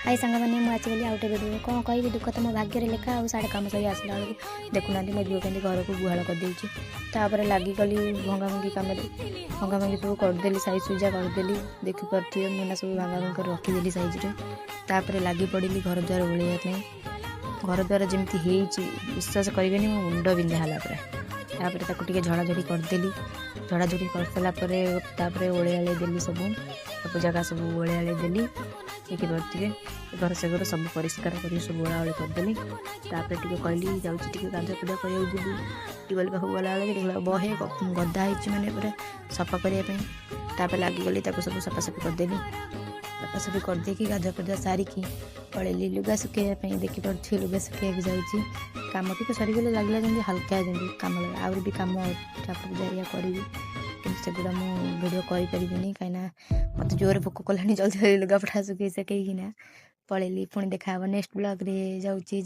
हाय सांग मैंने मुझे आसगली आउटे भिडियो कौन कह दुख तो मो भाग्य लेखा आ साढ़े कम सही आसला बेलू देखुना मो झील के घर को गुहाल करदे लगिगली भंगा भंगी कम भंगा भंगी सब करदेली साइज सुजा करदेली देखिपे मुना सब भंगा भंगी कर रखीदेली सैज्रे लगी पड़ी घर द्वार ओल्हाई घर द्वार जमी विश्वास करें मो मुंड बिंधा है पूरा झड़ाझड़ी करदेली झड़ाझड़ी कर सारापर ओल्हाई देली सब जगह सब ओल्हाई देली देखिपे घर से घर सब परिष्कार कर सब ओलाओली करदेली कहली जाऊँगी गाधुआ पाधुआ कर ट्यूबवेल पाखक गला बेले बहे गदा होती मैंने पूरा सफा करने लगिगली सब सफासफी करदेली सफासफी करदेकी गाधुआ पाधुआ सारिकी पलैली लुगा सुखाई देखिपे लुगा सुखा जाऊँगी कम टी सरीगले लगला जमी हल्का जमी कम लगे आउरी भी कम ठाकुर पूजा करी सेगुड़ा मुझे भिडियो करें कहीं मत जोर भोक कला जल्दी जल्दी लुगापटा सुखी सकेकिना पलैली पुणी देखा नेक्स्ट ब्लॉग रे जाऊँगी।